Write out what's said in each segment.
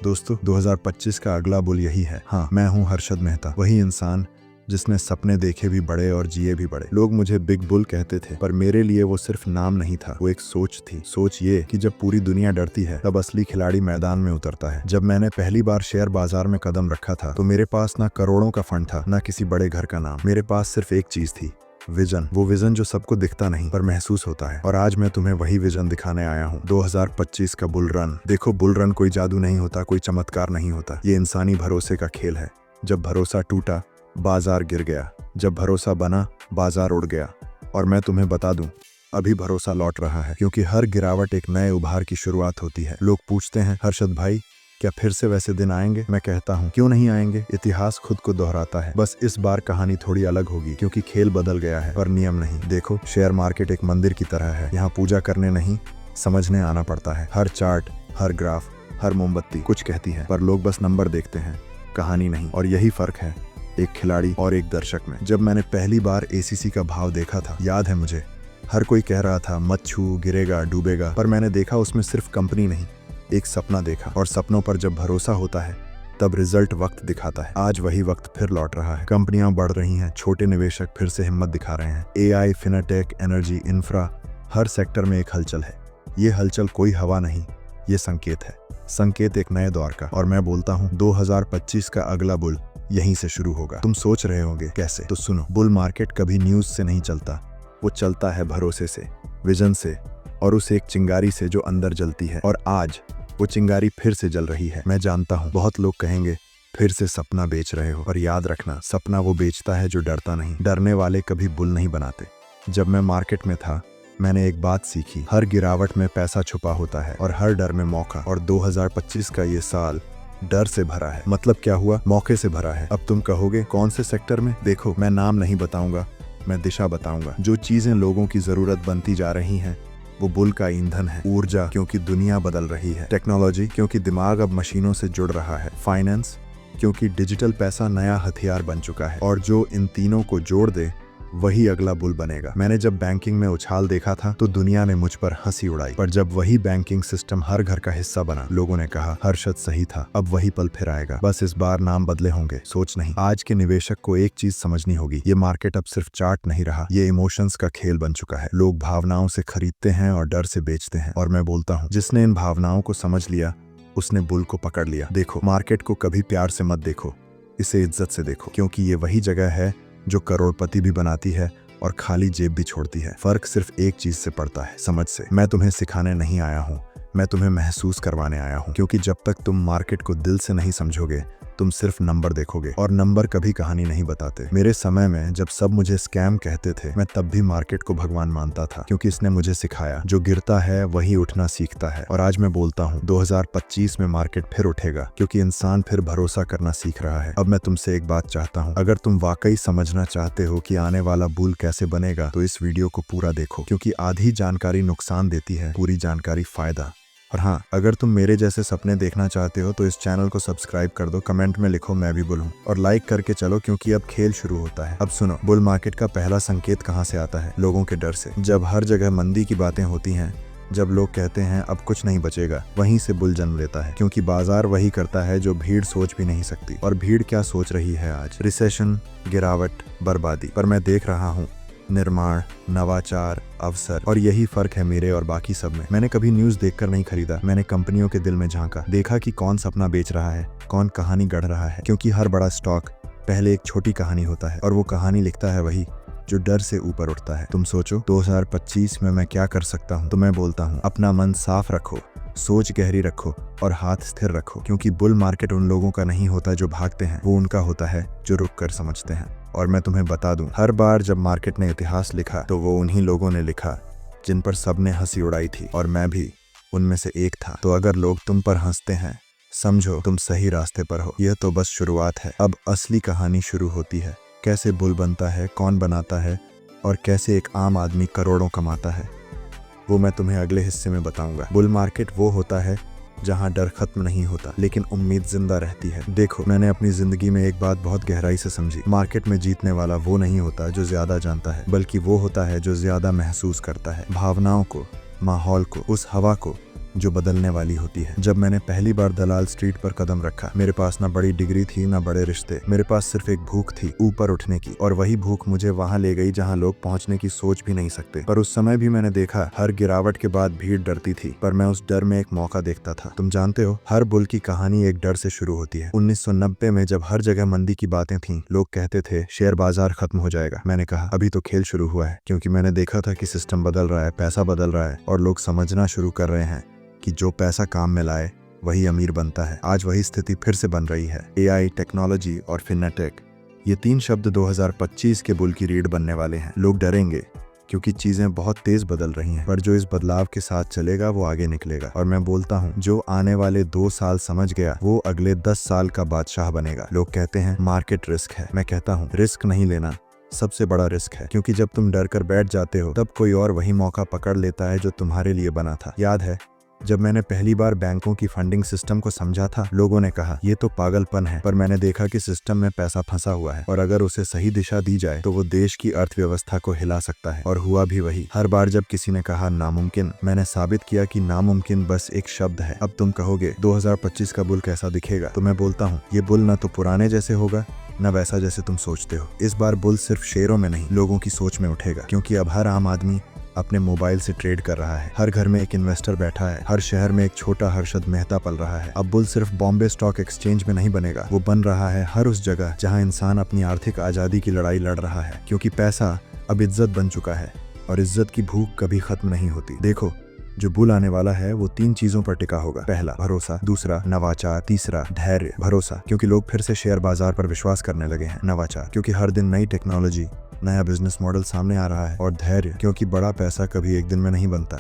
दोस्तों 2025 का अगला बुल यही है। हाँ, मैं हूँ हर्षद मेहता, वही इंसान जिसने सपने देखे भी बड़े और जिए भी बड़े। लोग मुझे बिग बुल कहते थे, पर मेरे लिए वो सिर्फ नाम नहीं था, वो एक सोच थी। सोच ये कि जब पूरी दुनिया डरती है तब असली खिलाड़ी मैदान में उतरता है। जब मैंने पहली बार शेयर बाजार में कदम रखा था तो मेरे पास ना करोड़ों का फंड था, ना किसी बड़े घर का नाम। मेरे पास सिर्फ एक चीज थी, विजन। वो विजन जो सबको दिखता नहीं पर महसूस होता है। और आज मैं तुम्हें वही विजन दिखाने आया हूँ। 2025 का बुल रन। देखो, बुल रन कोई जादू नहीं होता, कोई चमत्कार नहीं होता। ये इंसानी भरोसे का खेल है। जब भरोसा टूटा, बाजार गिर गया। जब भरोसा बना, बाजार उड़ गया। और मैं तुम्हें बता दूं, अभी भरोसा लौट रहा है, क्योंकि हर गिरावट एक नए उभार की शुरुआत होती है। लोग पूछते हैं, हर्षद भाई क्या फिर से वैसे दिन आएंगे? मैं कहता हूँ, क्यों नहीं आएंगे? इतिहास खुद को दोहराता है। बस इस बार कहानी थोड़ी अलग होगी, क्योंकि खेल बदल गया है पर नियम नहीं। देखो, शेयर मार्केट एक मंदिर की तरह है। यहाँ पूजा करने नहीं, समझने आना पड़ता है। हर चार्ट, हर ग्राफ, हर मोमबत्ती कुछ कहती है, पर लोग बस नंबर देखते हैं, कहानी नहीं। और यही फर्क है एक खिलाड़ी और एक दर्शक में। जब मैंने पहली बार एसीसी का भाव देखा था, याद है मुझे, हर कोई कह रहा था मत छू, गिरेगा, डूबेगा। पर मैंने देखा उसमें सिर्फ कंपनी नहीं, एक सपना देखा। और सपनों पर जब भरोसा होता है तब रिजल्ट वक्त दिखाता है। आज वही वक्त फिर लौट रहा है। कंपनियां बढ़ रही हैं, छोटे निवेशक फिर से हिम्मत दिखा रहे हैं। एआई, फिनटेक, एनर्जी, इंफ्रा, हर सेक्टर में एक हलचल है। ये हलचल कोई हवा नहीं, ये संकेत है। संकेत एक नए दौर का। और मैं बोलता हूँ 2025 का अगला बुल यहीं से शुरू होगा। तुम सोच रहे होंगे कैसे? तो सुनो, बुल मार्केट कभी न्यूज से नहीं चलता, वो चलता है भरोसे से, विजन से, और उस एक चिंगारी से जो अंदर जलती है। और आज वो चिंगारी फिर से जल रही है। मैं जानता हूँ बहुत लोग कहेंगे फिर से सपना बेच रहे हो, और याद रखना, सपना वो बेचता है जो डरता नहीं। डरने वाले कभी बुल नहीं बनाते। जब मैं मार्केट में था, मैंने एक बात सीखी, हर गिरावट में पैसा छुपा होता है और हर डर में मौका। और 2025 का ये साल डर से भरा है। मतलब क्या हुआ? मौके से भरा है। अब तुम कहोगे कौन से सेक्टर में? देखो, मैं नाम नहीं बताऊंगा, मैं दिशा बताऊंगा। जो चीजें लोगों की जरूरत बनती जा रही हैं, वो बुल का ईंधन है। ऊर्जा, क्योंकि दुनिया बदल रही है। टेक्नोलॉजी, क्योंकि दिमाग अब मशीनों से जुड़ रहा है। फाइनेंस, क्योंकि डिजिटल पैसा नया हथियार बन चुका है। और जो इन तीनों को जोड़ दे वही अगला बुल बनेगा। मैंने जब बैंकिंग में उछाल देखा था तो दुनिया ने मुझ पर हंसी उड़ाई, पर जब वही बैंकिंग सिस्टम हर घर का हिस्सा बना, लोगों ने कहा हर्षद सही था। अब वही पल फिर आएगा। बस इस बार नाम बदले होंगे, सोच नहीं। आज के निवेशक को एक चीज समझनी होगी, ये मार्केट अब सिर्फ चार्ट नहीं रहा, ये इमोशंस का खेल बन चुका है। लोग भावनाओं से खरीदते हैं और डर से बेचते हैं। और मैं बोलता हूँ, जिसने इन भावनाओं को समझ लिया उसने बुल को पकड़ लिया। देखो, मार्केट को कभी प्यार से मत देखो, इसे इज्जत से देखो, क्योंकि ये वही जगह है जो करोड़पति भी बनाती है और खाली जेब भी छोड़ती है। फर्क सिर्फ एक चीज से पड़ता है, समझ से। मैं तुम्हें सिखाने नहीं आया हूँ, मैं तुम्हें महसूस करवाने आया हूँ। क्योंकि जब तक तुम मार्केट को दिल से नहीं समझोगे, तुम सिर्फ नंबर देखोगे, और नंबर कभी कहानी नहीं बताते। मेरे समय में जब सब मुझे स्कैम कहते थे, मैं तब भी मार्केट को भगवान मानता था, क्योंकि इसने मुझे सिखाया जो गिरता है वही उठना सीखता है। और आज मैं बोलता हूँ 2025 में मार्केट फिर उठेगा, क्योंकि इंसान फिर भरोसा करना सीख रहा है। अब मैं तुमसे एक बात चाहता हूँ, अगर तुम वाकई समझना चाहते हो कि आने वाला बुल कैसे बनेगा, तो इस वीडियो को पूरा देखो, क्योंकि आधी जानकारी नुकसान देती है, पूरी जानकारी फायदा। और हाँ, अगर तुम मेरे जैसे सपने देखना चाहते हो तो इस चैनल को सब्सक्राइब कर दो, कमेंट में लिखो मैं भी बुल हूँ, और लाइक करके चलो, क्योंकि अब खेल शुरू होता है। अब सुनो, बुल मार्केट का पहला संकेत कहाँ से आता है? लोगों के डर से। जब हर जगह मंदी की बातें होती हैं, जब लोग कहते हैं अब कुछ नहीं बचेगा, वहीं से बुल जन्म लेता है। क्योंकि बाजार वही करता है जो भीड़ सोच भी नहीं सकती। और भीड़ क्या सोच रही है आज? रिसेशन, गिरावट, बर्बादी। पर मैं देख रहा हूँ निर्माण, नवाचार, अवसर। और यही फर्क है मेरे और बाकी सब में। मैंने कभी न्यूज देखकर नहीं खरीदा, मैंने कंपनियों के दिल में झांका, देखा कि कौन सपना बेच रहा है, कौन कहानी गढ़ रहा है। क्योंकि हर बड़ा स्टॉक पहले एक छोटी कहानी होता है, और वो कहानी लिखता है वही जो डर से ऊपर उठता है। तुम सोचो 2025 में मैं क्या कर सकता हूँ? तो मैं बोलता हूँ, अपना मन साफ रखो, सोच गहरी रखो और हाथ स्थिर रखो। क्योंकि बुल मार्केट उन लोगों का नहीं होता जो भागते हैं, वो उनका होता है जो रुक कर समझते हैं। और मैं तुम्हें बता दूं, हर बार जब मार्केट ने इतिहास लिखा तो वो उन्हीं लोगों ने लिखा जिन पर सबने हंसी उड़ाई थी, और मैं भी उनमें से एक था। तो अगर लोग तुम पर हंसते हैं, समझो तुम सही रास्ते पर हो। यह तो बस शुरुआत है, अब असली कहानी शुरू होती है। कैसे बुल बनता है, कौन बनाता है, और कैसे एक आम आदमी करोड़ों कमाता है, वो मैं तुम्हें अगले हिस्से में बताऊंगा। बुल मार्केट वो होता है जहां डर खत्म नहीं होता, लेकिन उम्मीद जिंदा रहती है। देखो, मैंने अपनी जिंदगी में एक बात बहुत गहराई से समझी, मार्केट में जीतने वाला वो नहीं होता जो ज्यादा जानता है, बल्कि वो होता है जो ज्यादा महसूस करता है। भावनाओं को, माहौल को, उस हवा को जो बदलने वाली होती है। जब मैंने पहली बार दलाल स्ट्रीट पर कदम रखा, मेरे पास ना बड़ी डिग्री थी ना बड़े रिश्ते, मेरे पास सिर्फ एक भूख थी ऊपर उठने की, और वही भूख मुझे वहां ले गई जहां लोग पहुंचने की सोच भी नहीं सकते। पर उस समय भी मैंने देखा, हर गिरावट के बाद भीड़ डरती थी, पर मैं उस डर में एक मौका देखता था। तुम जानते हो, हर बुल की कहानी एक डर से शुरू होती है। 1990 में जब हर जगह मंदी की बातें थीं, लोग कहते थे शेयर बाजार खत्म हो जाएगा। मैंने कहा अभी तो खेल शुरू हुआ है, क्योंकि मैंने देखा था कि सिस्टम बदल रहा है, पैसा बदल रहा है, और लोग समझना शुरू कर रहे हैं कि जो पैसा काम में लाए वही अमीर बनता है। आज वही स्थिति फिर से बन रही है। एआई, टेक्नोलॉजी और फिनटेक, ये 3 शब्द 2025 के बुल की रीढ़ बनने वाले हैं। लोग डरेंगे क्योंकि चीजें बहुत तेज बदल रही हैं, पर जो इस बदलाव के साथ चलेगा वो आगे निकलेगा। और मैं बोलता हूँ, जो आने वाले 2 साल समझ गया वो अगले 10 साल का बादशाह बनेगा। लोग कहते हैं मार्केट रिस्क है, मैं कहता हूँ रिस्क नहीं लेना सबसे बड़ा रिस्क है, क्योंकि जब तुम डर कर बैठ जाते हो तब कोई और वही मौका पकड़ लेता है जो तुम्हारे लिए बना था। याद है जब मैंने पहली बार बैंकों की फंडिंग सिस्टम को समझा था, लोगों ने कहा ये तो पागलपन है, पर मैंने देखा कि सिस्टम में पैसा फंसा हुआ है और अगर उसे सही दिशा दी जाए तो वो देश की अर्थव्यवस्था को हिला सकता है। और हुआ भी वही। हर बार जब किसी ने कहा नामुमकिन, मैंने साबित किया कि नामुमकिन बस एक शब्द है। अब तुम कहोगे 2025 का बुल कैसा दिखेगा, तो मैं बोलता हूँ ये बुल न तो पुराने जैसे होगा न वैसा जैसे तुम सोचते हो। इस बार बुल सिर्फ शेयरों में नहीं, लोगों की सोच में उठेगा, क्योंकि अब हर आम आदमी अपने मोबाइल से ट्रेड कर रहा है। हर घर में एक इन्वेस्टर बैठा है, हर शहर में एक छोटा हर्षद मेहता पल रहा है। अब बुल सिर्फ बॉम्बे स्टॉक एक्सचेंज में नहीं बनेगा, वो बन रहा है हर उस जगह जहां इंसान अपनी आर्थिक आजादी की लड़ाई लड़ रहा है, क्योंकि पैसा अब इज्जत बन चुका है और इज्जत की भूख कभी खत्म नहीं होती। देखो, जो बुल आने वाला है वो 3 चीजों पर टिका होगा। पहला भरोसा, दूसरा नवाचार, तीसरा धैर्य। भरोसा क्योंकि लोग फिर से शेयर बाजार पर विश्वास करने लगे हैं। नवाचार क्योंकि हर दिन नई टेक्नोलॉजी, नया बिजनेस मॉडल सामने आ रहा है। और धैर्य क्योंकि बड़ा पैसा कभी एक दिन में नहीं बनता।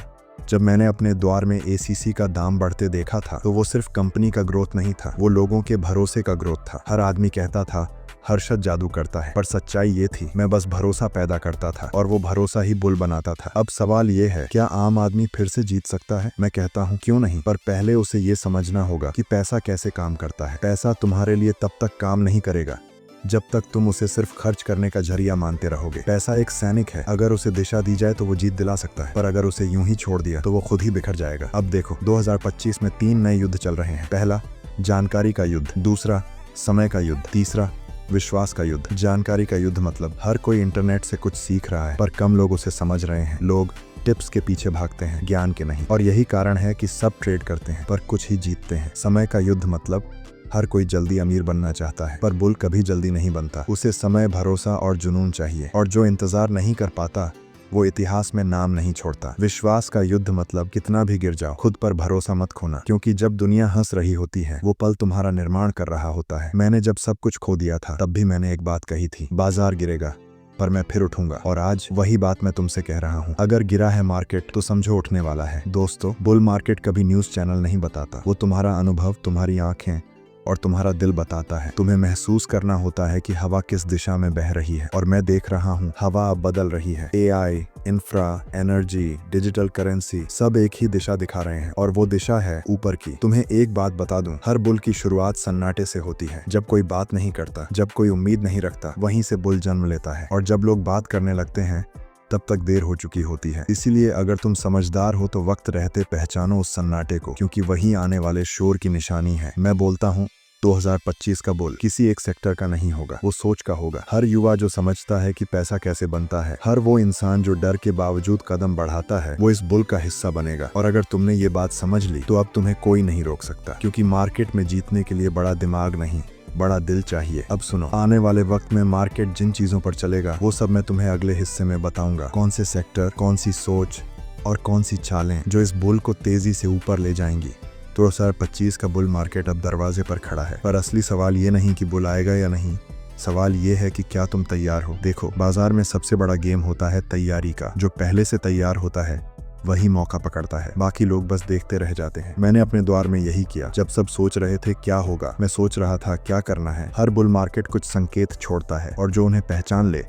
जब मैंने अपने द्वार में एसीसी का दाम बढ़ते देखा था तो वो सिर्फ कंपनी का ग्रोथ नहीं था, वो लोगों के भरोसे का ग्रोथ था। हर आदमी कहता था हर्षद जादू करता है, पर सच्चाई ये थी मैं बस भरोसा पैदा करता था और वो भरोसा ही बुल बनाता था। अब सवाल ये है, क्या आम आदमी फिर से जीत सकता है? मैं कहता हूँ क्यों नहीं, पर पहले उसे ये समझना होगा कि पैसा कैसे काम करता है। पैसा तुम्हारे लिए तब तक काम नहीं करेगा जब तक तुम उसे सिर्फ खर्च करने का जरिया मानते रहोगे। पैसा एक सैनिक है, अगर उसे दिशा दी जाए तो वो जीत दिला सकता है, पर अगर उसे यूं ही छोड़ दिया तो वो खुद ही बिखर जाएगा। अब देखो, 2025 में 3 नए युद्ध चल रहे हैं। पहला जानकारी का युद्ध, दूसरा समय का युद्ध, तीसरा विश्वास का युद्ध। जानकारी का युद्ध मतलब हर कोई इंटरनेट से कुछ सीख रहा है, पर कम लोग उसे समझ रहे हैं। लोग टिप्स के पीछे भागते हैं, ज्ञान के नहीं, और यही कारण है कि सब ट्रेड करते हैं पर कुछ ही जीतते हैं। समय का युद्ध मतलब हर कोई जल्दी अमीर बनना चाहता है, पर बुल कभी जल्दी नहीं बनता। उसे समय, भरोसा और जुनून चाहिए, और जो इंतजार नहीं कर पाता वो इतिहास में नाम नहीं छोड़ता। विश्वास का युद्ध मतलब कितना भी गिर जाओ, खुद पर भरोसा मत खोना, क्योंकि जब दुनिया हंस रही होती है वो पल तुम्हारा निर्माण कर रहा होता है। मैंने जब सब कुछ खो दिया था तब भी मैंने एक बात कही थी, बाजार गिरेगा पर मैं फिर उठूंगा, और आज वही बात मैं तुमसे कह रहा हूँ। अगर गिरा है मार्केट तो समझो उठने वाला है। दोस्तों, बुल मार्केट कभी न्यूज चैनल नहीं बताता, वो तुम्हारा अनुभव, तुम्हारी आंखें और तुम्हारा दिल बताता है। तुम्हें महसूस करना होता है कि हवा किस दिशा में बह रही है, और मैं देख रहा हूँ हवा अब बदल रही है। AI, infra, energy, digital currency सब एक ही दिशा दिखा रहे हैं, और वो दिशा है ऊपर की। तुम्हें एक बात बता दूं, हर बुल की शुरुआत सन्नाटे से होती है। जब कोई बात नहीं करता, जब कोई उम्मीद नहीं रखता, वहीं से बुल जन्म लेता है, और जब लोग बात करने लगते हैं तब तक देर हो चुकी होती है। इसीलिए अगर तुम समझदार हो तो वक्त रहते पहचानो उस सन्नाटे को, क्योंकि वही आने वाले शोर की निशानी है। मैं बोलता हूँ 2025 का बुल किसी एक सेक्टर का नहीं होगा, वो सोच का होगा। हर युवा जो समझता है कि पैसा कैसे बनता है, हर वो इंसान जो डर के बावजूद कदम बढ़ाता है, वो इस बुल का हिस्सा बनेगा। और अगर तुमने ये बात समझ ली तो अब तुम्हें कोई नहीं रोक सकता, क्योंकि मार्केट में जीतने के लिए बड़ा दिमाग नहीं, बड़ा दिल चाहिए। अब सुनो, आने वाले वक्त में मार्केट जिन चीजों पर चलेगा वो सब मैं तुम्हें अगले हिस्से में बताऊंगा। कौन से सेक्टर, कौन सी सोच और कौन सी चालें जो इस बुल को तेजी से ऊपर ले जाएंगी। 2025 का बुल मार्केट अब दरवाजे पर खड़ा है, पर असली सवाल ये नहीं कि बुल आएगा या नहीं, सवाल ये है कि क्या तुम तैयार हो। देखो, बाजार में सबसे बड़ा गेम होता है तैयारी का। जो पहले से तैयार होता है वही मौका पकड़ता है, बाकी लोग बस देखते रह जाते हैं। मैंने अपने द्वार में यही किया। जब सब सोच रहे थे क्या होगा, मैं सोच रहा था क्या करना है। हर बुल मार्केट कुछ संकेत छोड़ता है, और जो उन्हें पहचान ले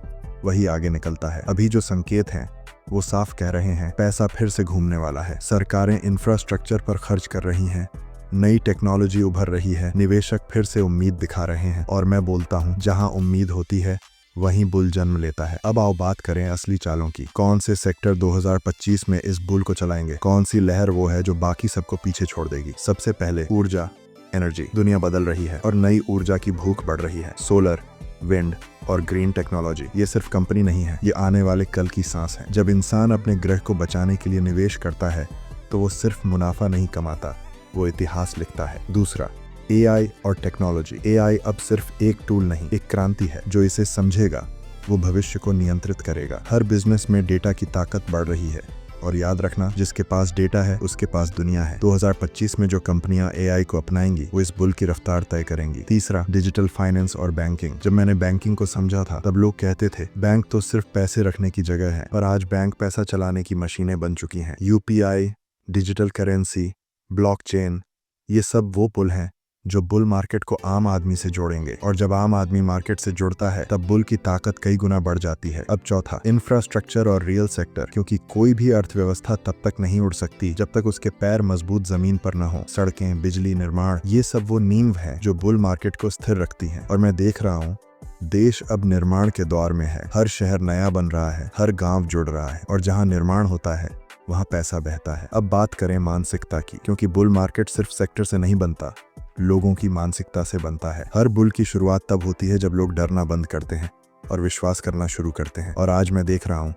वही आगे निकलता है। अभी जो संकेत हैं वो साफ कह रहे हैं पैसा फिर से घूमने वाला है। सरकारें इंफ्रास्ट्रक्चर पर खर्च कर रही हैं, नई टेक्नोलॉजी उभर रही है, निवेशक फिर से उम्मीद दिखा रहे हैं। और मैं बोलता हूँ, जहाँ उम्मीद होती है वहीं बुल जन्म लेता है। अब आओ बात करें असली चालों की। कौन से सेक्टर 2025 में इस बुल को चलाएंगे? कौन सी लहर वो है जो बाकी सबको पीछे छोड़ देगी? सबसे पहले ऊर्जा, एनर्जी। दुनिया बदल रही है और नई ऊर्जा की भूख बढ़ रही है। सोलर, विंड और ग्रीन टेक्नोलॉजी ये सिर्फ कंपनी नहीं है, ये आने वाले कल की सांस है। जब इंसान अपने ग्रह को बचाने के लिए निवेश करता है तो वो सिर्फ मुनाफा नहीं कमाता, वो इतिहास लिखता है। दूसरा, एआई और टेक्नोलॉजी। एआई अब सिर्फ एक टूल नहीं, एक क्रांति है। जो इसे समझेगा वो भविष्य को नियंत्रित करेगा। हर बिजनेस में डेटा की ताकत बढ़ रही है और याद रखना, जिसके पास डेटा है उसके पास दुनिया है। 2025 में जो कंपनियां एआई को अपनाएंगी वो इस बुल की रफ्तार तय करेंगी। तीसरा, डिजिटल फाइनेंस और बैंकिंग। जब मैंने बैंकिंग को समझा था तब लोग कहते थे बैंक तो सिर्फ पैसे रखने की जगह है, पर आज बैंक पैसा चलाने की मशीनें बन चुकी हैं। यूपीआई, डिजिटल करेंसी, ब्लॉकचेन, ये सब वो पुल हैं जो बुल मार्केट को आम आदमी से जोड़ेंगे, और जब आम आदमी मार्केट से जुड़ता है तब बुल की ताकत कई गुना बढ़ जाती है। अब चौथा, इंफ्रास्ट्रक्चर और रियल सेक्टर, क्योंकि कोई भी अर्थव्यवस्था तब तक नहीं उड़ सकती जब तक उसके पैर मजबूत जमीन पर न हो। सड़कें, बिजली, निर्माण, ये सब वो नींव है जो बुल मार्केट को स्थिर रखती है। और मैं देख रहा हूँ देश अब निर्माण के दौर में है। हर शहर नया बन रहा है, हर गांव जुड़ रहा है, और जहां निर्माण होता है वहां पैसा बहता है। अब बात करें मानसिकता की, क्योंकि बुल मार्केट सिर्फ सेक्टर से नहीं बनता, लोगों की मानसिकता से बनता है। हर बुल की शुरुआत तब होती है जब लोग डरना बंद करते हैं और विश्वास करना शुरू करते हैं। और आज मैं देख रहा हूँ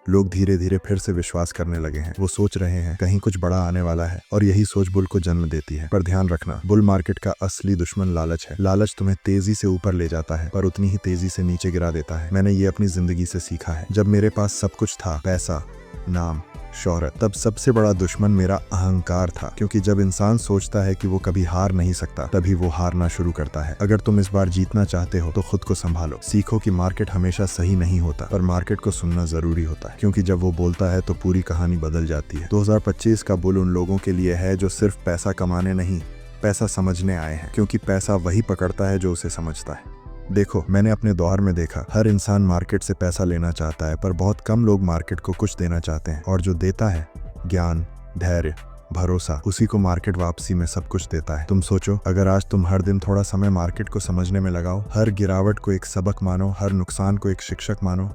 लोग धीरे धीरे फिर से विश्वास करने लगे हैं। वो सोच रहे हैं कहीं कुछ बड़ा आने वाला है, और यही सोच बुल को जन्म देती है। पर ध्यान रखना, बुल मार्केट का असली दुश्मन लालच है। लालच तुम्हें तेजी से ऊपर ले जाता है पर उतनी ही तेजी से नीचे गिरा देता है। मैंने ये अपनी जिंदगी से सीखा है। जब मेरे पास सब कुछ था, पैसा, नाम, शोहरत, तब सबसे बड़ा दुश्मन मेरा अहंकार था। क्योंकि जब इंसान सोचता है कि वो कभी हार नहीं सकता, तभी वो हारना शुरू करता है। अगर तुम इस बार जीतना चाहते हो तो खुद को संभालो। सीखो कि मार्केट हमेशा सही नहीं होता, पर मार्केट को सुनना जरूरी होता है, क्योंकि जब वो बोलता है तो पूरी कहानी बदल जाती है। 2025 का बुल उन लोगों के लिए है जो सिर्फ पैसा कमाने नहीं, पैसा समझने आए हैं, क्योंकि पैसा वही पकड़ता है जो उसे समझता है। देखो, मैंने अपने दौर में देखा, हर इंसान मार्केट से पैसा लेना चाहता है, पर बहुत कम लोग मार्केट को कुछ देना चाहते हैं, और जो देता है ज्ञान, धैर्य, भरोसा, उसी को मार्केट वापसी में सब कुछ देता है। तुम सोचो, अगर आज तुम हर दिन थोड़ा समय मार्केट को समझने में लगाओ, हर गिरावट को एक सबक मानो, हर नुकसान को एक शिक्षक मानो,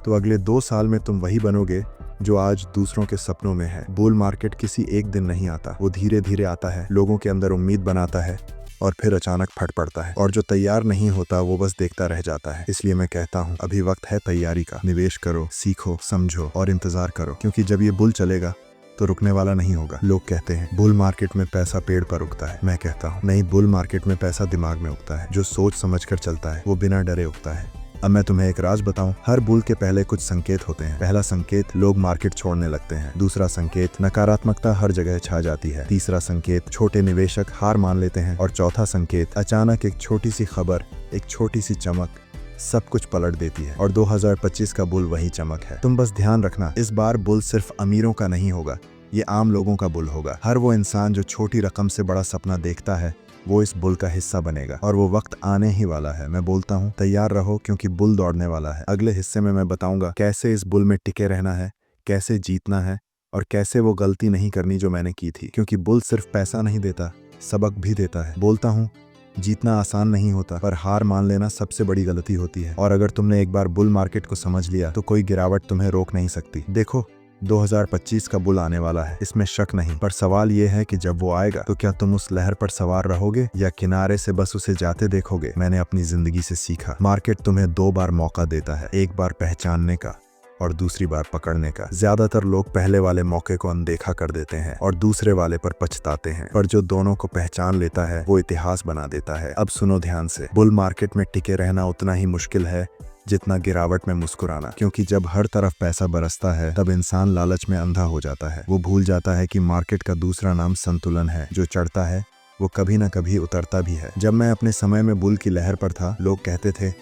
तो अगले 2 साल में तुम वही बनोगे जो आज दूसरों के सपनों में है। बुल मार्केट किसी एक दिन नहीं आता, वो धीरे धीरे आता है, लोगों के अंदर उम्मीद बनाता है और फिर अचानक फट पड़ता है। और जो तैयार नहीं होता वो बस देखता रह जाता है। इसलिए मैं कहता हूँ, अभी वक्त है तैयारी का। निवेश करो, सीखो, समझो और इंतजार करो, क्योंकि जब ये बुल चलेगा तो रुकने वाला नहीं होगा। लोग कहते हैं बुल मार्केट में पैसा पेड़ पर उगता है। मैं कहता हूँ नहीं, बुल मार्केट में पैसा दिमाग में उगता है। जो सोच समझ कर चलता है वो बिना डरे उगता है। अब मैं तुम्हें एक राज बताऊं, हर बुल के पहले कुछ संकेत होते हैं। पहला संकेत, लोग मार्केट छोड़ने लगते हैं। दूसरा संकेत, नकारात्मकता हर जगह छा जाती है। तीसरा संकेत, छोटे निवेशक हार मान लेते हैं। और चौथा संकेत, अचानक एक छोटी सी खबर, एक छोटी सी चमक सब कुछ पलट देती है। और 2025 का बुल वही चमक है। तुम बस ध्यान रखना, इस बार बुल सिर्फ अमीरों का नहीं होगा, ये आम लोगों का बुल होगा। हर वो इंसान जो छोटी रकम से बड़ा सपना देखता है वो इस बुल का हिस्सा बनेगा, और वो वक्त आने ही वाला है। मैं बोलता हूँ तैयार रहो, क्योंकि बुल दौड़ने वाला है। अगले हिस्से में मैं बताऊंगा कैसे इस बुल में टिके रहना है, कैसे जीतना है, और कैसे वो गलती नहीं करनी जो मैंने की थी। क्योंकि बुल सिर्फ पैसा नहीं देता, सबक भी देता है। बोलता हूँ जीतना आसान नहीं होता, पर हार मान लेना सबसे बड़ी गलती होती है। और अगर तुमने एक बार बुल मार्केट को समझ लिया तो कोई गिरावट तुम्हें रोक नहीं सकती। देखो, 2025 का बुल आने वाला है, इसमें शक नहीं। पर सवाल ये है कि जब वो आएगा तो क्या तुम उस लहर पर सवार रहोगे या किनारे से बस उसे जाते देखोगे। मैंने अपनी जिंदगी से सीखा, मार्केट तुम्हें 2 बार मौका देता है, एक बार पहचानने का और दूसरी बार पकड़ने का। ज्यादातर लोग पहले वाले मौके को अनदेखा कर देते हैं और दूसरे वाले पर पछताते हैं, पर जो दोनों को पहचान लेता है वो इतिहास बना देता है। अब सुनो ध्यान से, बुल मार्केट में टिके रहना उतना ही मुश्किल है जितना गिरावट में मुस्कुराना। क्योंकि जब हर तरफ पैसा बरसता है तब इंसान लालच में अंधा हो जाता है। वो भूल जाता है कि मार्केट का दूसरा नाम संतुलन है। जो चढ़ता है वो कभी ना कभी उतरता भी है। जब मैं अपने समय में बुल की लहर पर था, लोग कहते थे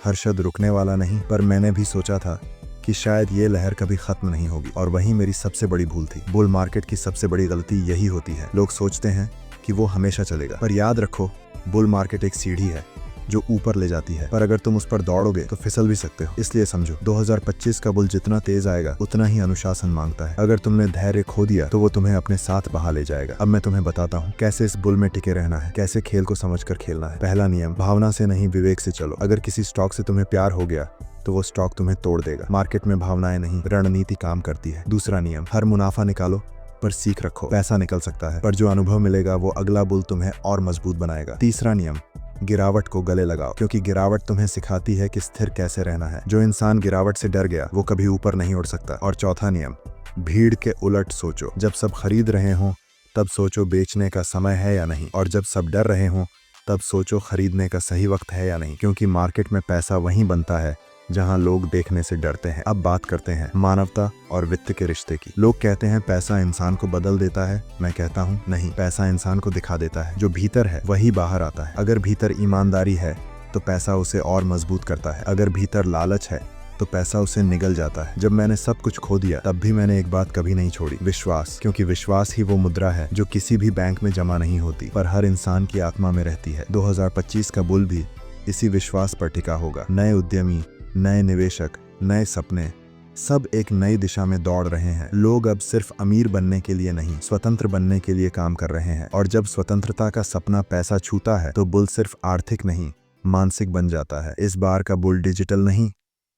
हर्षद रुकने वाला नहीं, पर मैंने भी सोचा था कि शायद ये लहर कभी खत्म नहीं होगी, और वही मेरी सबसे बड़ी भूल थी। बुल मार्केट की सबसे बड़ी गलती यही होती है, लोग सोचते हैं कि वो हमेशा चलेगा, पर याद रखो बुल मार्केट एक सीढ़ी है जो ऊपर ले जाती है, पर अगर तुम उस पर दौड़ोगे तो फिसल भी सकते हो। इसलिए समझो, 2025 का बुल जितना तेज आएगा उतना ही अनुशासन मांगता है। अगर तुमने धैर्य खो दिया तो वो तुम्हें अपने साथ बहा ले जाएगा। अब मैं तुम्हें बताता हूँ कैसे इस बुल में टिके रहना है, कैसे खेल को समझकर खेलना है। पहला नियम, भावना से नहीं विवेक से चलो। अगर किसी स्टॉक से तुम्हें प्यार हो गया तो वो स्टॉक तुम्हें तोड़ देगा। मार्केट में भावनाएं नहीं, रणनीति काम करती है। दूसरा नियम, हर मुनाफा निकालो पर सीख रखो। पैसा निकल सकता है पर जो अनुभव मिलेगा वो अगला बुल तुम्हें और मजबूत बनाएगा। तीसरा नियम, गिरावट को गले लगाओ, क्योंकि गिरावट तुम्हें सिखाती है कि स्थिर कैसे रहना है। जो इंसान गिरावट से डर गया वो कभी ऊपर नहीं उड़ सकता। और चौथा नियम, भीड़ के उलट सोचो। जब सब खरीद रहे हों तब सोचो बेचने का समय है या नहीं, और जब सब डर रहे हों तब सोचो खरीदने का सही वक्त है या नहीं, क्योंकि मार्केट में पैसा वहीं बनता है जहां लोग देखने से डरते हैं। अब बात करते हैं मानवता और वित्त के रिश्ते की। लोग कहते हैं पैसा इंसान को बदल देता है, मैं कहता हूं नहीं, पैसा इंसान को दिखा देता है। जो भीतर है वही बाहर आता है। अगर भीतर ईमानदारी है तो पैसा उसे और मजबूत करता है। अगर भीतर लालच है तो पैसा उसे निगल जाता है। जब मैंने सब कुछ खो दिया तब भी मैंने एक बात कभी नहीं छोड़ी, विश्वास। क्योंकि विश्वास ही वो मुद्रा है जो किसी भी बैंक में जमा नहीं होती पर हर इंसान की आत्मा में रहती है। 2025 का बुल भी इसी विश्वास पर टिका होगा। नए उद्यमी, नए निवेशक, नए सपने, सब एक नई दिशा में दौड़ रहे हैं। लोग अब सिर्फ अमीर बनने के लिए नहीं, स्वतंत्र बनने के लिए काम कर रहे हैं। और जब स्वतंत्रता का सपना पैसा छूता है तो बुल सिर्फ आर्थिक नहीं, मानसिक बन जाता है। इस बार का बुल डिजिटल नहीं,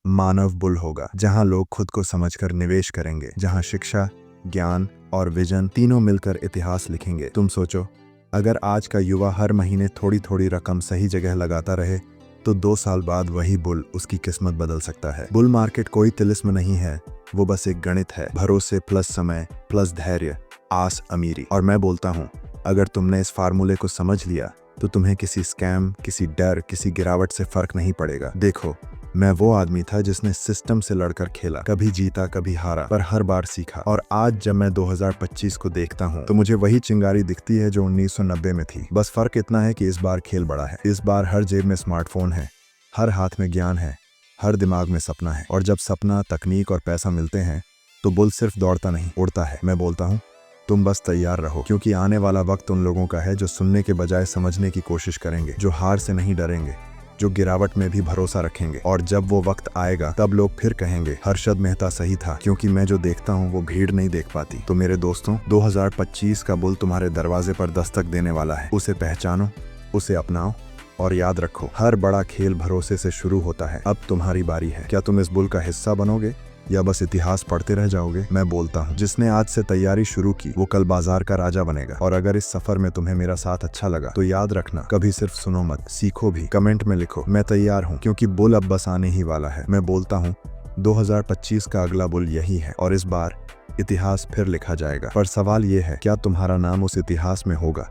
मानव बुल होगा, जहां लोग खुद को समझकर निवेश करेंगे, जहां शिक्षा, ज्ञान और विजन तीनों मिलकर इतिहास लिखेंगे। तुम सोचो, अगर आज का युवा हर महीने थोड़ी थोड़ी रकम सही जगह लगाता रहे तो 2 साल बाद वही बुल उसकी किस्मत बदल सकता है। बुल मार्केट कोई तिलिस्म नहीं है, वो बस एक गणित है। भरोसे प्लस समय प्लस धैर्य, आस अमीरी। और मैं बोलता हूँ, अगर तुमने इस फार्मूले को समझ लिया तो तुम्हें किसी स्कैम, किसी डर, किसी गिरावट से फर्क नहीं पड़ेगा। देखो, मैं वो आदमी था जिसने सिस्टम से लड़कर खेला, कभी जीता कभी हारा, पर हर बार सीखा। और आज जब मैं 2025 को देखता हूँ तो मुझे वही चिंगारी दिखती है जो 1990 में थी। बस फर्क इतना है कि इस बार खेल बड़ा है। इस बार हर जेब में स्मार्टफोन है, हर हाथ में ज्ञान है, हर दिमाग में सपना है। और जब सपना, तकनीक और पैसा मिलते हैं तो बुल सिर्फ दौड़ता नहीं, उड़ता है। मैं बोलता हूँ, तुम बस तैयार रहो, क्योंकि आने वाला वक्त उन लोगों का है जो सुनने के बजाय समझने की कोशिश करेंगे, जो हार से नहीं डरेंगे, जो गिरावट में भी भरोसा रखेंगे। और जब वो वक्त आएगा तब लोग फिर कहेंगे हर्षद मेहता सही था, क्योंकि मैं जो देखता हूँ वो भीड़ नहीं देख पाती। तो मेरे दोस्तों, 2025 का बुल तुम्हारे दरवाजे पर दस्तक देने वाला है। उसे पहचानो, उसे अपनाओ और याद रखो, हर बड़ा खेल भरोसे से शुरू होता है। अब तुम्हारी बारी है। क्या तुम इस बुल का हिस्सा बनोगे या बस इतिहास पढ़ते रह जाओगे? मैं बोलता हूँ, जिसने आज से तैयारी शुरू की वो कल बाजार का राजा बनेगा। और अगर इस सफर में तुम्हें मेरा साथ अच्छा लगा तो याद रखना, कभी सिर्फ सुनो मत, सीखो भी। कमेंट में लिखो, मैं तैयार हूँ, क्योंकि बुल अब बस आने ही वाला है। मैं बोलता हूँ, 2025 का अगला बुल यही है और इस बार इतिहास फिर लिखा जाएगा। पर सवाल ये है, क्या तुम्हारा नाम उस इतिहास में होगा?